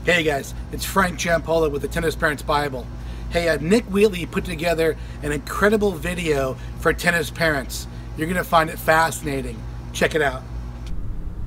Hey guys, it's Frank Giampaolo with the Tennis Parents Bible. Hey, Nick Wheatley put together an incredible video for tennis parents. You're going to find it fascinating. Check it out.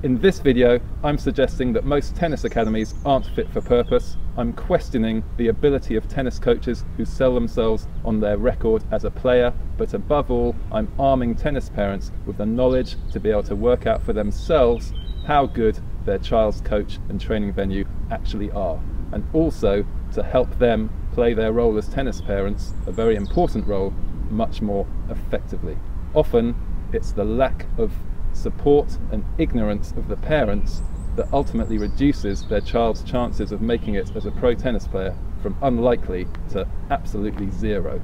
In this video, I'm suggesting that most tennis academies aren't fit for purpose. I'm questioning the ability of tennis coaches who sell themselves on their record as a player, but above all, I'm arming tennis parents with the knowledge to be able to work out for themselves how good their child's coach and training venue actually are, and also to help them play their role as tennis parents, a very important role, much more effectively. Often it's the lack of support and ignorance of the parents that ultimately reduces their child's chances of making it as a pro tennis player from unlikely to absolutely zero.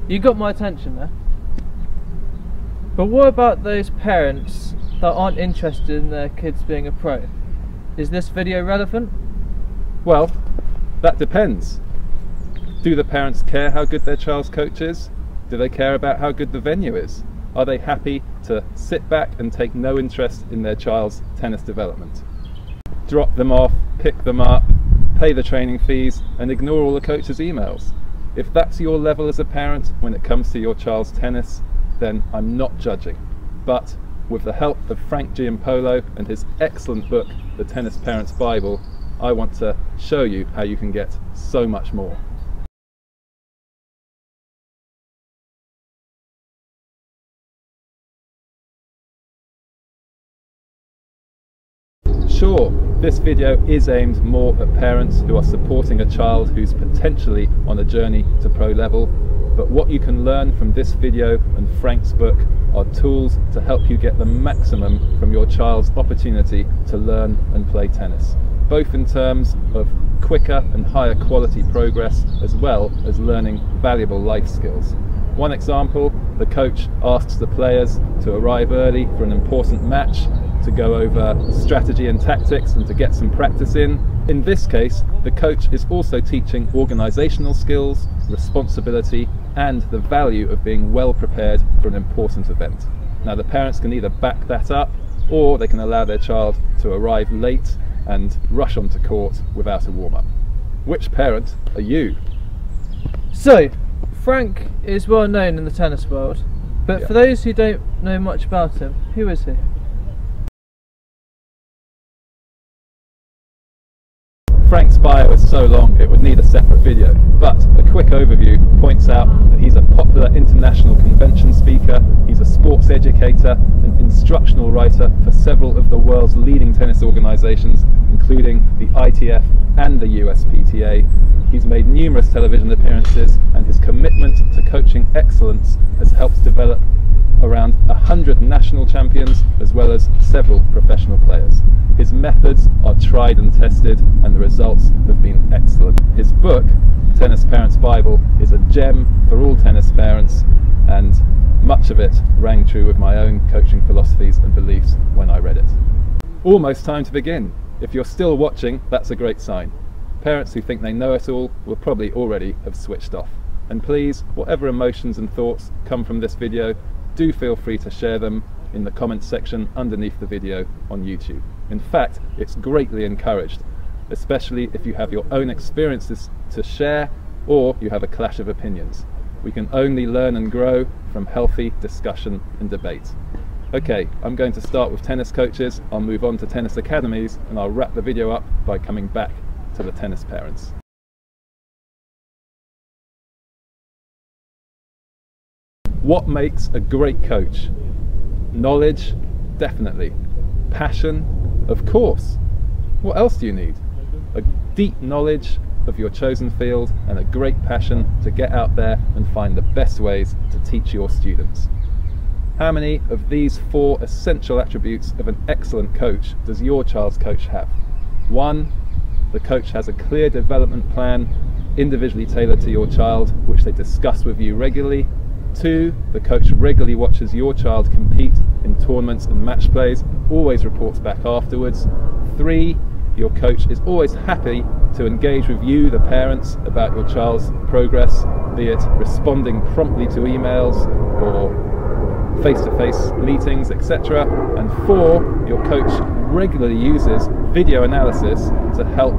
You got my attention there. But what about those parents that aren't interested in their kids being a pro? Is this video relevant? Well, that depends. Do the parents care how good their child's coach is? Do they care about how good the venue is? Are they happy to sit back and take no interest in their child's tennis development? Drop them off, pick them up, pay the training fees, and ignore all the coach's emails. If that's your level as a parent when it comes to your child's tennis, then I'm not judging. But with the help of Frank Giampaolo and his excellent book, The Tennis Parents Bible, I want to show you how you can get so much more. Sure, this video is aimed more at parents who are supporting a child who's potentially on a journey to pro level, but what you can learn from this video and Frank's book are tools to help you get the maximum from your child's opportunity to learn and play tennis, both in terms of quicker and higher quality progress as well as learning valuable life skills. One example, the coach asks the players to arrive early for an important match, to go over strategy and tactics and to get some practice in. In this case, the coach is also teaching organisational skills, responsibility, and the value of being well prepared for an important event. Now, the parents can either back that up, or they can allow their child to arrive late and rush onto court without a warm-up. Which parent are you? So, Frank is well known in the tennis world, but for those who don't know much about him, who is he? Frank's bio is so long it would need a separate video, but a quick overview points out that he's a popular international convention speaker, he's a sports educator, an instructional writer for several of the world's leading tennis organisations, including the ITF and the USPTA. He's made numerous television appearances, and his commitment to coaching excellence has helped develop around 100 national champions as well as several professional players. His methods are tried and tested, and the results have been excellent. His book, Tennis Parents Bible, is a gem for all tennis parents, and much of it rang true with my own coaching philosophies and beliefs when I read it. Almost time to begin. If you're still watching, that's a great sign. Parents who think they know it all will probably already have switched off. And please, whatever emotions and thoughts come from this video, do feel free to share them in the comments section underneath the video on YouTube. In fact, it's greatly encouraged, especially if you have your own experiences to share or you have a clash of opinions. We can only learn and grow from healthy discussion and debate. Okay, I'm going to start with tennis coaches, I'll move on to tennis academies, and I'll wrap the video up by coming back to the tennis parents. What makes a great coach? Knowledge? Definitely. Passion? Of course. What else do you need? A deep knowledge of your chosen field and a great passion to get out there and find the best ways to teach your students. How many of these 4 essential attributes of an excellent coach does your child's coach have? 1, the coach has a clear development plan, individually tailored to your child, which they discuss with you regularly. 2, the coach regularly watches your child compete in tournaments and match plays, always reports back afterwards. 3, your coach is always happy to engage with you, the parents, about your child's progress, be it responding promptly to emails or face-to-face meetings, etc. And 4, your coach regularly uses video analysis to help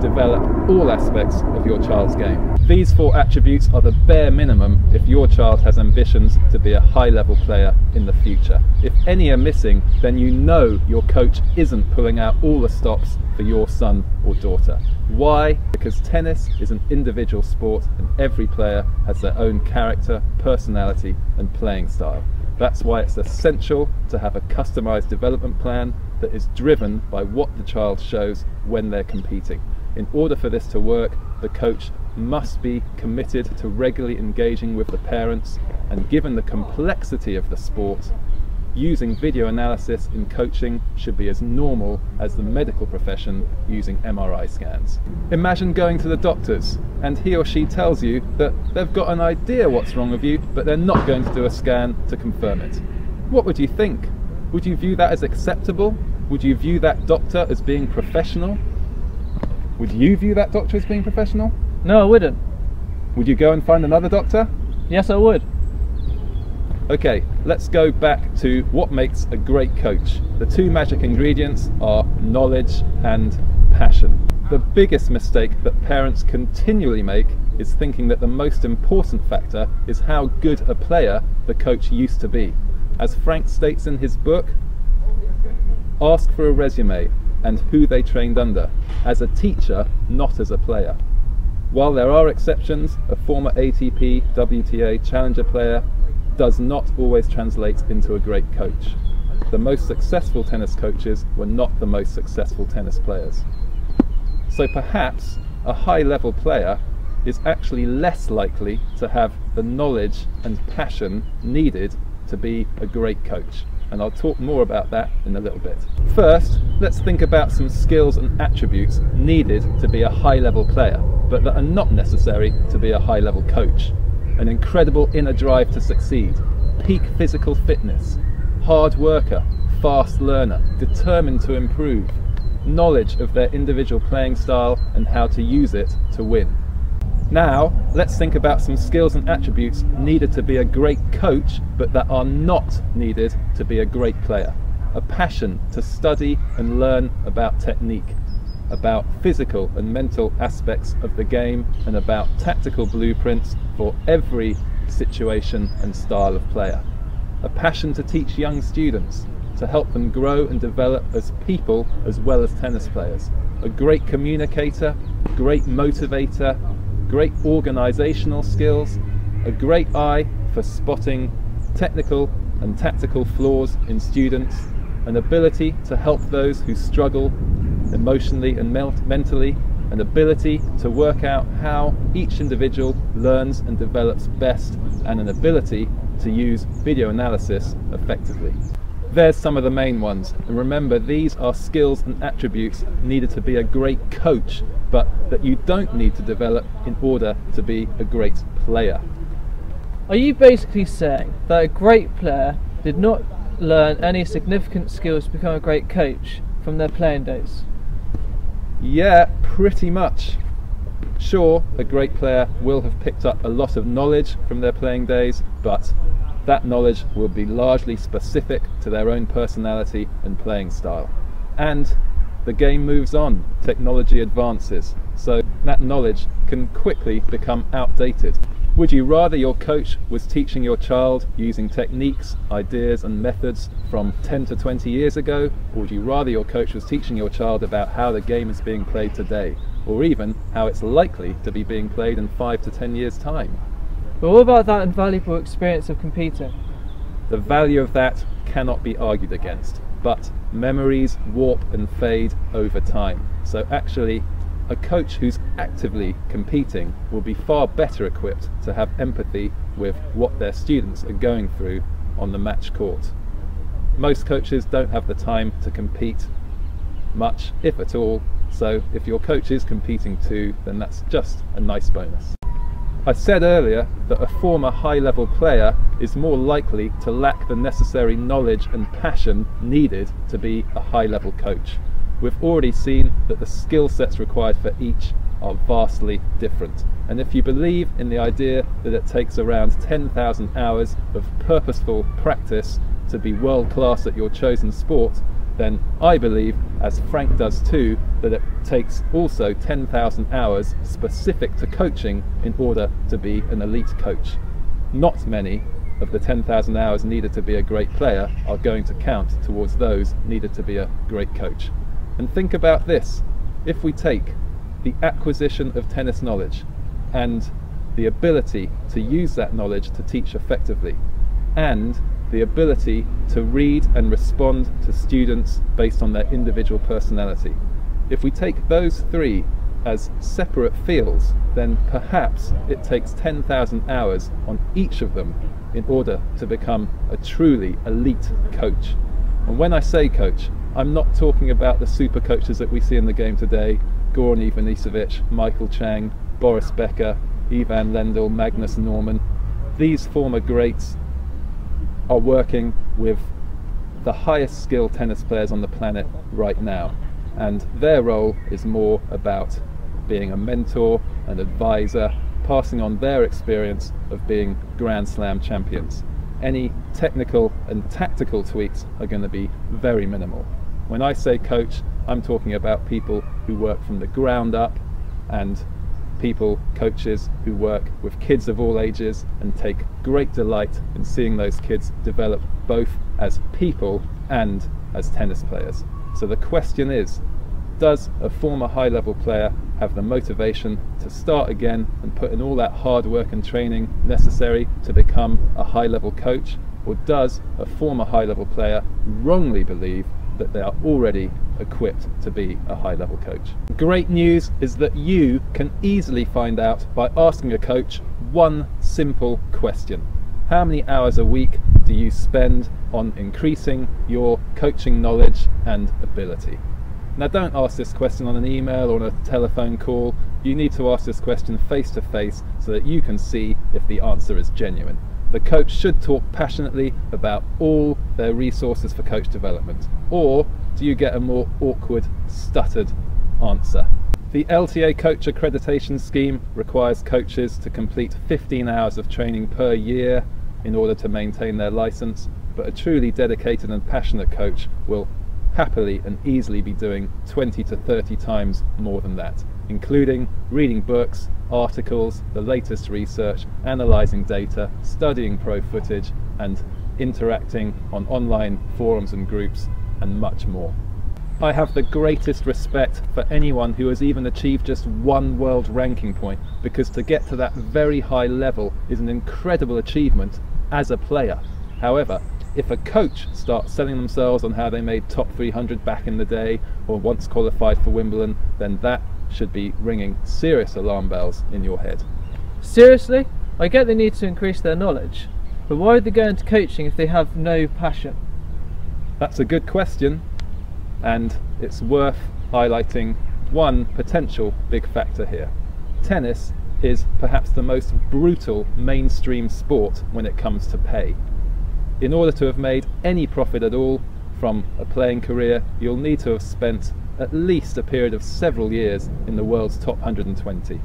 develop all aspects of your child's game. These 4 attributes are the bare minimum if your child has ambitions to be a high-level player in the future. If any are missing, then you know your coach isn't pulling out all the stops for your son or daughter. Why? Because tennis is an individual sport and every player has their own character, personality and playing style. That's why it's essential to have a customized development plan that is driven by what the child shows when they're competing. In order for this to work, the coach must be committed to regularly engaging with the parents, and given the complexity of the sport, using video analysis in coaching should be as normal as the medical profession using MRI scans. Imagine going to the doctors and he or she tells you that they've got an idea what's wrong with you, but they're not going to do a scan to confirm it. What would you think? Would you view that as acceptable? Would you view that doctor as being professional? Would you view that doctor as being professional? No, I wouldn't. Would you go and find another doctor? Yes, I would. Okay, let's go back to what makes a great coach. The 2 magic ingredients are knowledge and passion. The biggest mistake that parents continually make is thinking that the most important factor is how good a player the coach used to be. As Frank states in his book, ask for a resume and who they trained under, as a teacher, not as a player. While there are exceptions, a former ATP, WTA Challenger player does not always translate into a great coach. The most successful tennis coaches were not the most successful tennis players. So perhaps a high-level player is actually less likely to have the knowledge and passion needed to be a great coach. And I'll talk more about that in a little bit. First, let's think about some skills and attributes needed to be a high-level player, but that are not necessary to be a high-level coach. An incredible inner drive to succeed, peak physical fitness, hard worker, fast learner, determined to improve, knowledge of their individual playing style and how to use it to win. Now, let's think about some skills and attributes needed to be a great coach, but that are not needed to be a great player. A passion to study and learn about technique, about physical and mental aspects of the game, and about tactical blueprints for every situation and style of player. A passion to teach young students, to help them grow and develop as people as well as tennis players. A great communicator, great motivator, great organisational skills, a great eye for spotting technical and tactical flaws in students, an ability to help those who struggle emotionally and mentally, an ability to work out how each individual learns and develops best, and an ability to use video analysis effectively. There's some of the main ones, and remember, these are skills and attributes needed to be a great coach, but that you don't need to develop in order to be a great player. Are you basically saying that a great player did not learn any significant skills to become a great coach from their playing days? Yeah, pretty much. Sure, a great player will have picked up a lot of knowledge from their playing days, but that knowledge will be largely specific to their own personality and playing style. And the game moves on, technology advances, so that knowledge can quickly become outdated. Would you rather your coach was teaching your child using techniques, ideas and methods from 10 to 20 years ago, or would you rather your coach was teaching your child about how the game is being played today, or even how it's likely to be being played in 5 to 10 years' time? But what about that invaluable experience of competing? The value of that cannot be argued against, but memories warp and fade over time. So actually, a coach who's actively competing will be far better equipped to have empathy with what their students are going through on the match court. Most coaches don't have the time to compete much, if at all, so if your coach is competing too, then that's just a nice bonus. I said earlier that a former high-level player is more likely to lack the necessary knowledge and passion needed to be a high-level coach. We've already seen that the skill sets required for each are vastly different. And if you believe in the idea that it takes around 10,000 hours of purposeful practice to be world-class at your chosen sport, then I believe, as Frank does too, that it takes also 10,000 hours specific to coaching in order to be an elite coach. Not many of the 10,000 hours needed to be a great player are going to count towards those needed to be a great coach. And think about this: if we take the acquisition of tennis knowledge and the ability to use that knowledge to teach effectively, and the ability to read and respond to students based on their individual personality, if we take those three as separate fields, then perhaps it takes 10,000 hours on each of them in order to become a truly elite coach. And when I say coach, I'm not talking about the super coaches that we see in the game today: Goran Ivanisevic, Michael Chang, Boris Becker, Ivan Lendl, Magnus Norman. These former greats are working with the highest skilled tennis players on the planet right now, and their role is more about being a mentor, an advisor, passing on their experience of being Grand Slam champions. Any technical and tactical tweaks are going to be very minimal. When I say coach, I'm talking about people who work from the ground up, and coaches who work with kids of all ages and take great delight in seeing those kids develop both as people and as tennis players. So the question is, does a former high-level player have the motivation to start again and put in all that hard work and training necessary to become a high-level coach? Or does a former high-level player wrongly believe that they are already equipped to be a high-level coach? Great news is that you can easily find out by asking a coach one simple question: how many hours a week do you spend on increasing your coaching knowledge and ability? Now, don't ask this question on an email or on a telephone call. You need to ask this question face to face so that you can see if the answer is genuine. The coach should talk passionately about all their resources for coach development. Or do you get a more awkward, stuttered answer? The LTA Coach Accreditation Scheme requires coaches to complete 15 hours of training per year in order to maintain their license, but a truly dedicated and passionate coach will happily and easily be doing 20 to 30 times more than that, including reading books, articles, the latest research, analysing data, studying pro footage, and interacting on online forums and groups, and much more. I have the greatest respect for anyone who has even achieved just one world ranking point, because to get to that very high level is an incredible achievement as a player. However, if a coach starts selling themselves on how they made top 300 back in the day or once qualified for Wimbledon, then that should be ringing serious alarm bells in your head. Seriously? I get they need to increase their knowledge, but why would they go into coaching if they have no passion? That's a good question, and it's worth highlighting one potential big factor here. Tennis is perhaps the most brutal mainstream sport when it comes to pay. In order to have made any profit at all from a playing career, you'll need to have spent at least a period of several years in the world's top 120.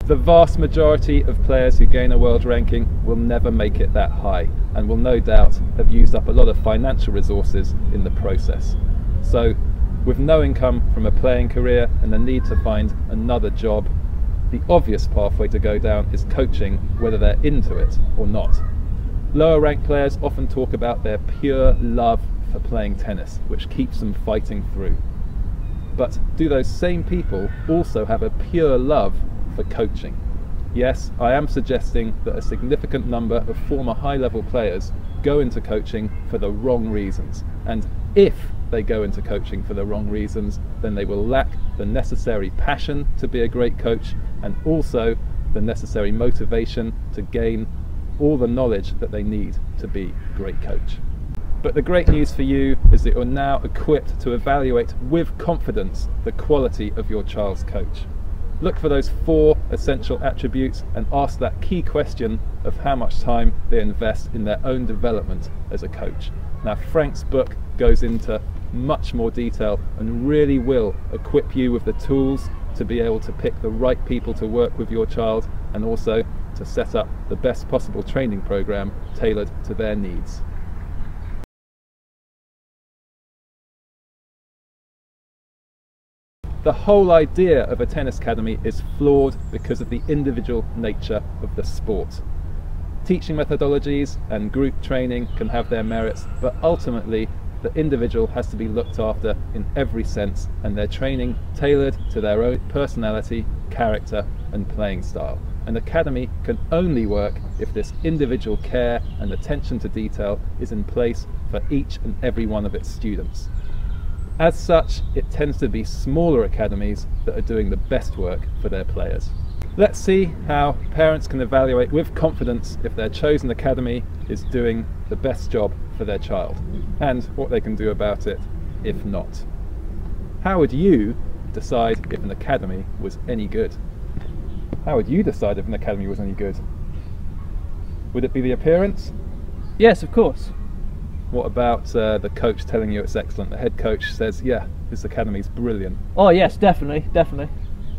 The vast majority of players who gain a world ranking will never make it that high, and will no doubt have used up a lot of financial resources in the process. So, with no income from a playing career and the need to find another job, the obvious pathway to go down is coaching, whether they're into it or not. Lower ranked players often talk about their pure love for playing tennis, which keeps them fighting through. But do those same people also have a pure love for coaching? Yes, I am suggesting that a significant number of former high-level players go into coaching for the wrong reasons, and if they go into coaching for the wrong reasons, then they will lack the necessary passion to be a great coach, and also the necessary motivation to gain all the knowledge that they need to be a great coach. But the great news for you is that you're now equipped to evaluate with confidence the quality of your child's coach. Look for those 4 essential attributes and ask that key question of how much time they invest in their own development as a coach. Now, Frank's book goes into much more detail and really will equip you with the tools to be able to pick the right people to work with your child, and also to set up the best possible training program tailored to their needs. The whole idea of a tennis academy is flawed because of the individual nature of the sport. Teaching methodologies and group training can have their merits, but ultimately the individual has to be looked after in every sense, and their training tailored to their own personality, character and playing style. An academy can only work if this individual care and attention to detail is in place for each and every one of its students. As such, it tends to be smaller academies that are doing the best work for their players. Let's see how parents can evaluate with confidence if their chosen academy is doing the best job for their child, and what they can do about it if not. How would you decide if an academy was any good? How would you decide if an academy was any good? Would it be the appearance? Yes, of course. What about the coach telling you it's excellent? The head coach says, yeah, this academy's brilliant. Oh yes, definitely, definitely.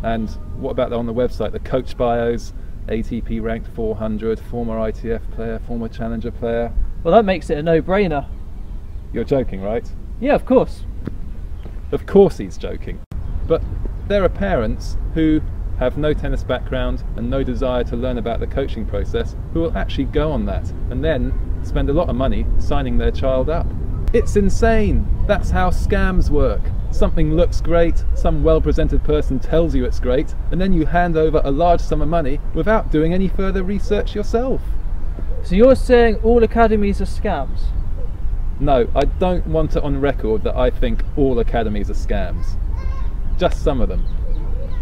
And what about on the website, the coach bios, ATP ranked 400, former ITF player, former challenger player? Well, that makes it a no-brainer. You're joking, right? Yeah, of course. Of course he's joking. But there are parents who have no tennis background and no desire to learn about the coaching process who will actually go on that and then spend a lot of money signing their child up. It's insane. That's how scams work. Something looks great, some well-presented person tells you it's great, and then you hand over a large sum of money without doing any further research yourself. So you're saying all academies are scams? No, I don't want it on record that I think all academies are scams. Just some of them.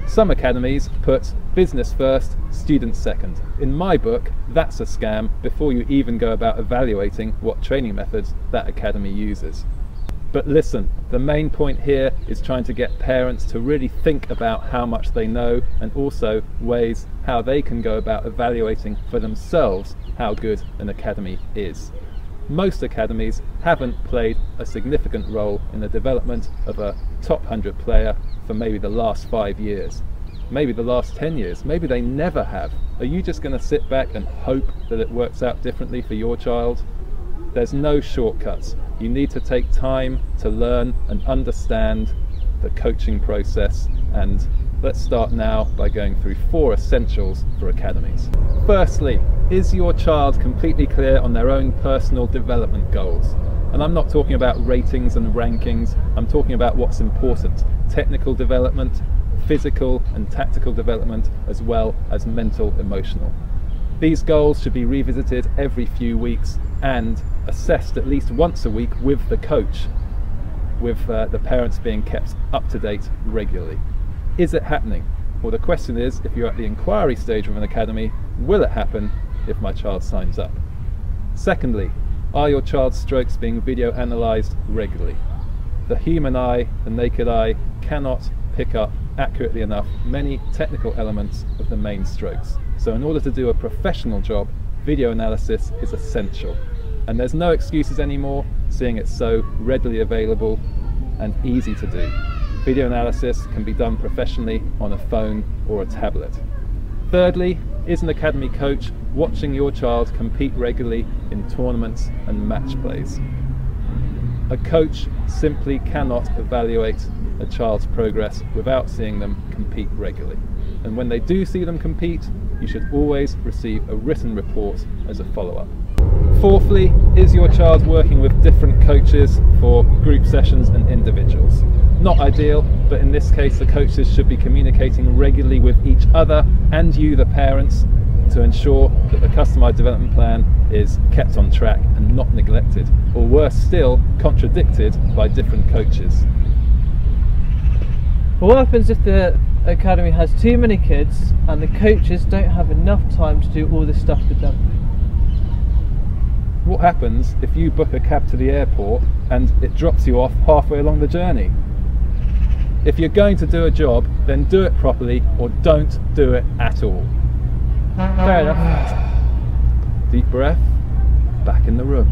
Some academies put business first, students second. In my book, that's a scam before you even go about evaluating what training methods that academy uses. But listen, the main point here is trying to get parents to really think about how much they know and also ways how they can go about evaluating for themselves how good an academy is. Most academies haven't played a significant role in the development of a top 100 player for maybe the last 5 years, maybe the last 10 years, maybe they never have. Are you just going to sit back and hope that it works out differently for your child? There's no shortcuts. You need to take time to learn and understand the coaching process, and let's start now by going through 4 essentials for academies. Firstly, is your child completely clear on their own personal development goals? And I'm not talking about ratings and rankings, I'm talking about what's important. Technical development, physical and tactical development, as well as mental, emotional. These goals should be revisited every few weeks and assessed at least once a week with the coach, with the parents being kept up to date regularly. Is it happening? Well, the question is, if you're at the inquiry stage of an academy, will it happen if my child signs up? Secondly, are your child's strokes being video analysed regularly? The human eye, the naked eye, cannot pick up accurately enough many technical elements of the main strokes. So in order to do a professional job, video analysis is essential. And there's no excuses anymore, seeing it's so readily available and easy to do. Video analysis can be done professionally on a phone or a tablet. Thirdly, is an academy coach watching your child compete regularly in tournaments and match plays? A coach simply cannot evaluate a child's progress without seeing them compete regularly. And when they do see them compete, you should always receive a written report as a follow-up. Fourthly, is your child working with different coaches for group sessions and individuals? Not ideal, but in this case the coaches should be communicating regularly with each other and you, the parents, to ensure that the customized development plan is kept on track and not neglected, or worse still, contradicted by different coaches. Well, what happens if the academy has too many kids and the coaches don't have enough time to do all this stuff with them? What happens if you book a cab to the airport and it drops you off halfway along the journey? If you're going to do a job, then do it properly or don't do it at all. Fair enough. Deep breath, back in the room.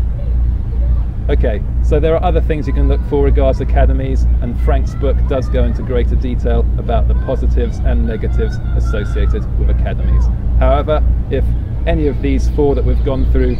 Okay, so there are other things you can look for regards academies, and Frank's book does go into greater detail about the positives and negatives associated with academies. However, if any of these 4 that we've gone through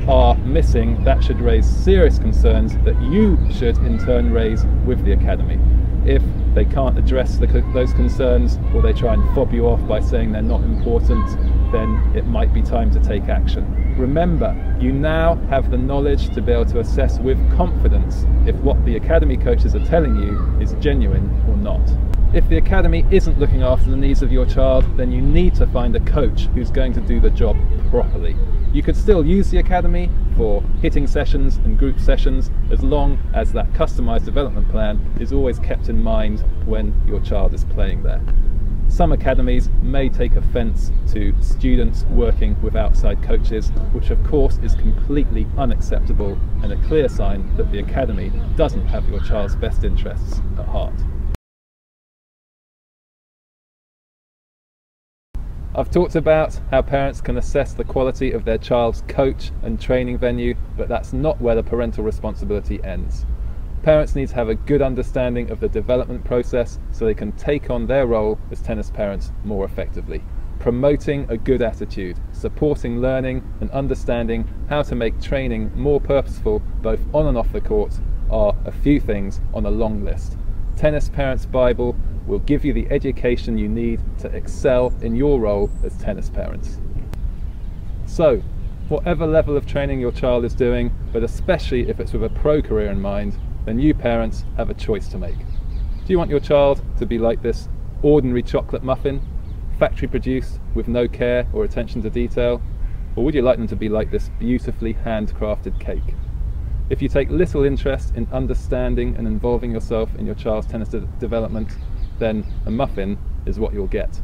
are missing, that should raise serious concerns that you should in turn raise with the academy. If they can't address those concerns, or they try and fob you off by saying they're not important, then it might be time to take action. Remember, you now have the knowledge to be able to assess with confidence if what the academy coaches are telling you is genuine or not. If the academy isn't looking after the needs of your child, then you need to find a coach who's going to do the job properly. You could still use the academy for hitting sessions and group sessions, as long as that customized development plan is always kept in mind when your child is playing there. Some academies may take offence to students working with outside coaches, which of course is completely unacceptable and a clear sign that the academy doesn't have your child's best interests at heart. I've talked about how parents can assess the quality of their child's coach and training venue, but that's not where the parental responsibility ends. Parents need to have a good understanding of the development process so they can take on their role as tennis parents more effectively. Promoting a good attitude, supporting learning, and understanding how to make training more purposeful both on and off the court are a few things on a long list. Tennis Parents Bible will give you the education you need to excel in your role as tennis parents. So, whatever level of training your child is doing, but especially if it's with a pro career in mind, then you parents have a choice to make. Do you want your child to be like this ordinary chocolate muffin, factory produced with no care or attention to detail? Or would you like them to be like this beautifully handcrafted cake? If you take little interest in understanding and involving yourself in your child's tennis development, then a muffin is what you'll get.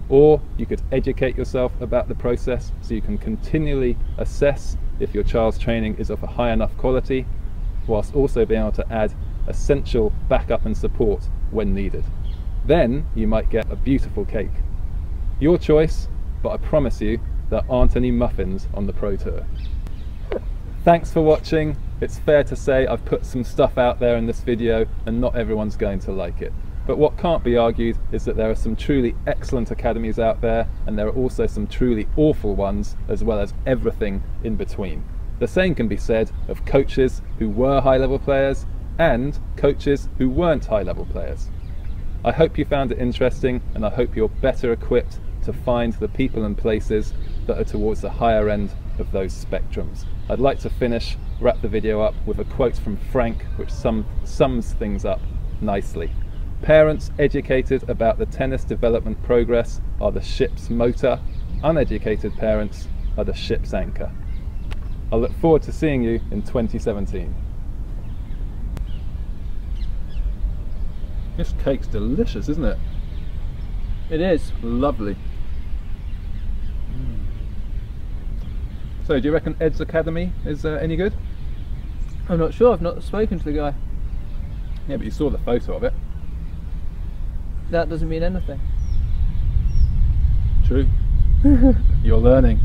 Or you could educate yourself about the process so you can continually assess if your child's training is of a high enough quality, whilst also being able to add essential backup and support when needed. Then you might get a beautiful cake. Your choice, but I promise you there aren't any muffins on the Pro Tour. Thanks for watching. It's fair to say I've put some stuff out there in this video and not everyone's going to like it. But what can't be argued is that there are some truly excellent academies out there, and there are also some truly awful ones, as well as everything in between. The same can be said of coaches who were high-level players and coaches who weren't high-level players. I hope you found it interesting, and I hope you're better equipped to find the people and places that are towards the higher end of those spectrums. I'd like to wrap the video up with a quote from Frank, which sums things up nicely. Parents educated about the tennis development progress are the ship's motor. Uneducated parents are the ship's anchor. I look forward to seeing you in 2017. This cake's delicious, isn't it? It is. Lovely. So, do you reckon Ed's Academy is any good? I'm not sure, I've not spoken to the guy. Yeah, but you saw the photo of it. That doesn't mean anything. True. You're learning.